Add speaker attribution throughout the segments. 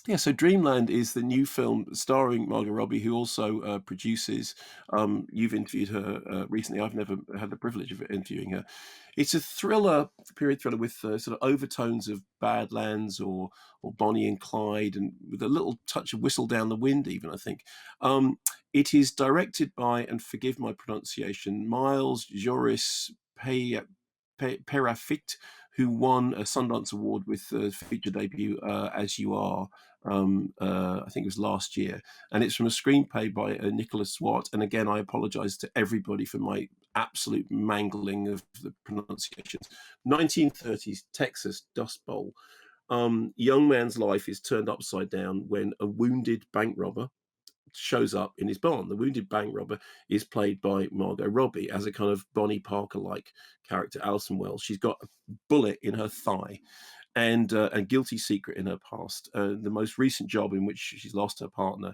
Speaker 1: Yeah, so Dreamland is the new film starring Margot Robbie, who also produces. You've interviewed her recently. I've never had the privilege of interviewing her. It's a thriller, period thriller, with sort of overtones of Badlands or Bonnie and Clyde, and with a little touch of Whistle Down the Wind, even I think. Um, it is directed by, and forgive my pronunciation, Miles Joris Perafit, who won a Sundance Award with the feature debut As You Are. I think it was last year, and it's from a screenplay by Nicholas Watt. And again, I apologise to everybody for my absolute mangling of the pronunciations. 1930s Texas Dust Bowl. Young man's life is turned upside down when a wounded bank robber shows up in his barn. The wounded bank robber is played by Margot Robbie as a kind of Bonnie Parker-like character, Alison Wells. She's got a bullet in her thigh and a guilty secret in her past. The most recent job in which she's lost her partner,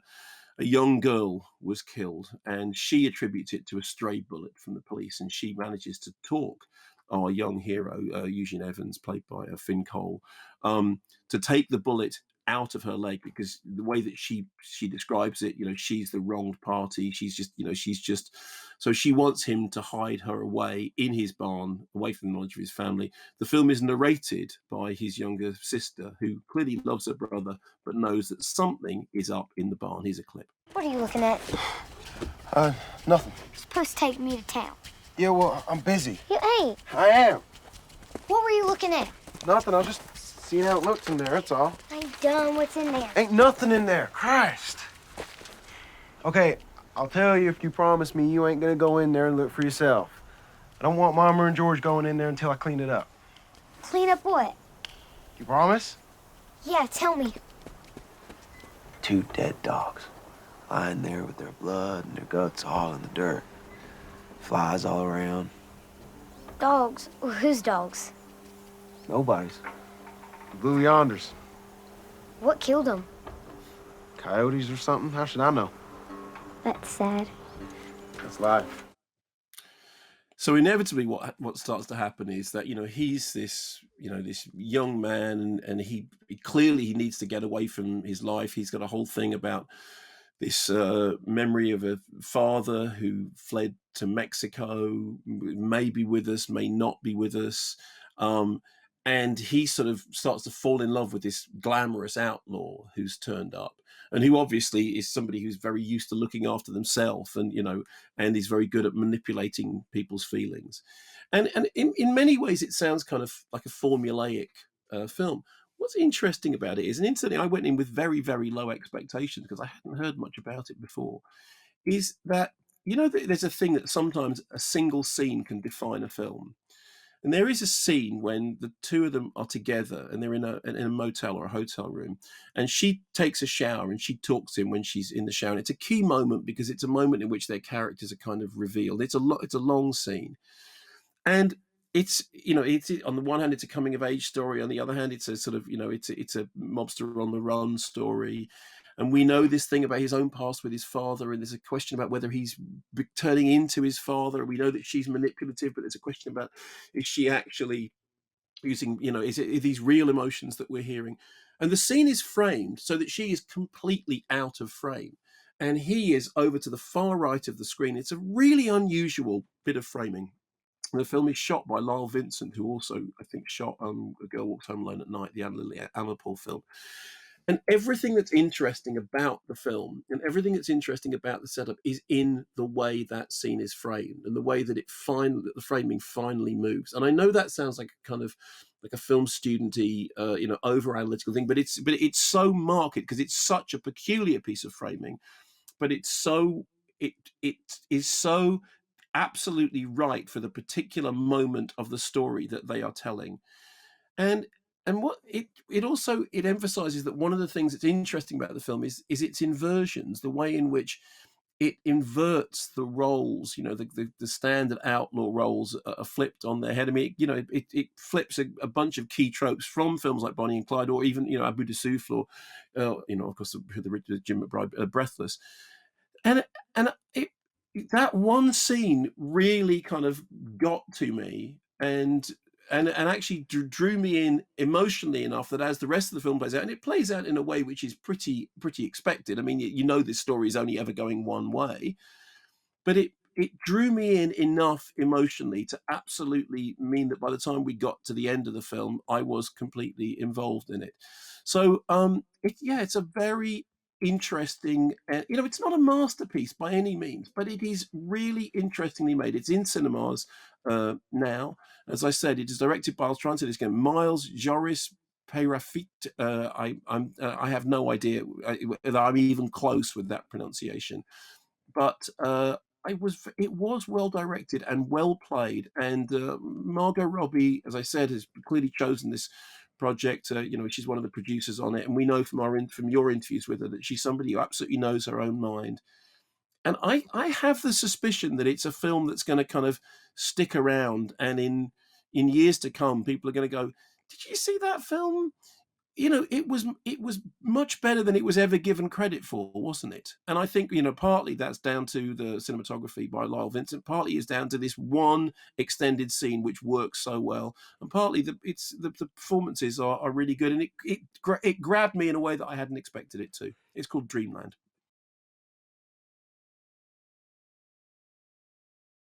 Speaker 1: a young girl was killed, and she attributes it to a stray bullet from the police. And she manages to talk our young hero, Eugene Evans, played by Finn Cole, to take the bullet out of her leg, because the way that she describes it, she's the wronged party. She's just so she wants him to hide her away in his barn, away from the knowledge of his family. The film is narrated by his younger sister, who clearly loves her brother but knows that something is up in the barn. Here's a clip.
Speaker 2: What are you looking at?
Speaker 3: Uh, Nothing.
Speaker 2: You're supposed to take me to town.
Speaker 3: Yeah, well, I'm busy.
Speaker 2: You ain't.
Speaker 3: I am.
Speaker 2: What were you looking at?
Speaker 3: Nothing. I was just seeing how it looks in there, that's all.
Speaker 2: I'm done. What's in there?
Speaker 3: Ain't nothing in there. Christ. Okay, I'll tell you if you promise me you ain't gonna go in there and look for yourself. I don't want Mama and George going in there until I clean it up.
Speaker 2: Clean up what?
Speaker 3: You promise?
Speaker 2: Yeah, tell me.
Speaker 3: 2 dead dogs, lying there with their blood and their guts all in the dirt. Flies all around.
Speaker 2: Dogs? Whose dogs?
Speaker 3: Nobody's. The Blue Yonders.
Speaker 2: What killed them?
Speaker 3: Coyotes or something? How should I know?
Speaker 2: That's sad.
Speaker 3: That's life.
Speaker 1: So inevitably, what starts to happen is that he's this this young man, and he clearly he needs to get away from his life. He's got a whole thing about this memory of a father who fled to Mexico, may be with us, may not be with us. And he sort of starts to fall in love with this glamorous outlaw who's turned up, and who obviously is somebody who's very used to looking after themselves, and is very good at manipulating people's feelings. And in many ways, it sounds kind of like a formulaic film. What's interesting about it is, and incidentally, I went in with very, very low expectations because I hadn't heard much about it before, is that, there's a thing that sometimes a single scene can define a film. And there is a scene when the two of them are together and they're in a motel or a hotel room, and she takes a shower and she talks to him when she's in the shower. And it's a key moment because it's a moment in which their characters are kind of revealed. It's a long scene. And it's on the one hand, it's a coming of age story. On the other hand, it's a sort of, it's a mobster on the run story. And we know this thing about his own past with his father, and there's a question about whether he's turning into his father. We know that she's manipulative, but there's a question about, is she actually using, are these real emotions that we're hearing? And the scene is framed so that she is completely out of frame, and he is over to the far right of the screen. It's a really unusual bit of framing. The film is shot by Lyle Vincent, who also, I think, shot A Girl Walks Home Alone at Night, the Anna Lily Amarpour film. And everything that's interesting about the film and everything that's interesting about the setup is in the way that scene is framed and the way that that the framing finally moves. And I know that sounds like a kind of like a film studenty, over analytical thing, but it's so marked because it's such a peculiar piece of framing, but it is so absolutely right for the particular moment of the story that they are telling. And what it also it emphasizes that one of the things that's interesting about the film is its inversions, the way in which it inverts the roles. The standard outlaw roles are flipped on their head. I mean, it flips a bunch of key tropes from films like Bonnie and Clyde, or even Abu Dussouf, or of course the Jim McBride, Breathless. And that one scene really kind of got to me, and and actually drew me in emotionally enough that as the rest of the film plays out, and it plays out in a way which is pretty expected. I mean, you know, this story is only ever going one way, but it drew me in enough emotionally to absolutely mean that by the time we got to the end of the film, I was completely involved in it. So yeah, it's a very interesting, you know, it's not a masterpiece by any means, but it is really interestingly made. It's in cinemas now. As I said, it is directed by, I'll try and say this again, Miles Joris Perafit. I have no idea whether I'm even close with that pronunciation, but it was well directed and well played. And Margot Robbie, as I said, has clearly chosen this project. You know, she's one of the producers on it, and we know from from your interviews with her that she's somebody who absolutely knows her own mind. And I have the suspicion that it's a film that's going to kind of stick around, and in years to come, people are going to go, "Did you see that film? You know, it was much better than it was ever given credit for, wasn't it?" And I think, you know, partly that's down to the cinematography by Lyle Vincent, partly is down to this one extended scene which works so well, and partly the performances are really good, and it grabbed me in a way that I hadn't expected it to. It's called Dreamland.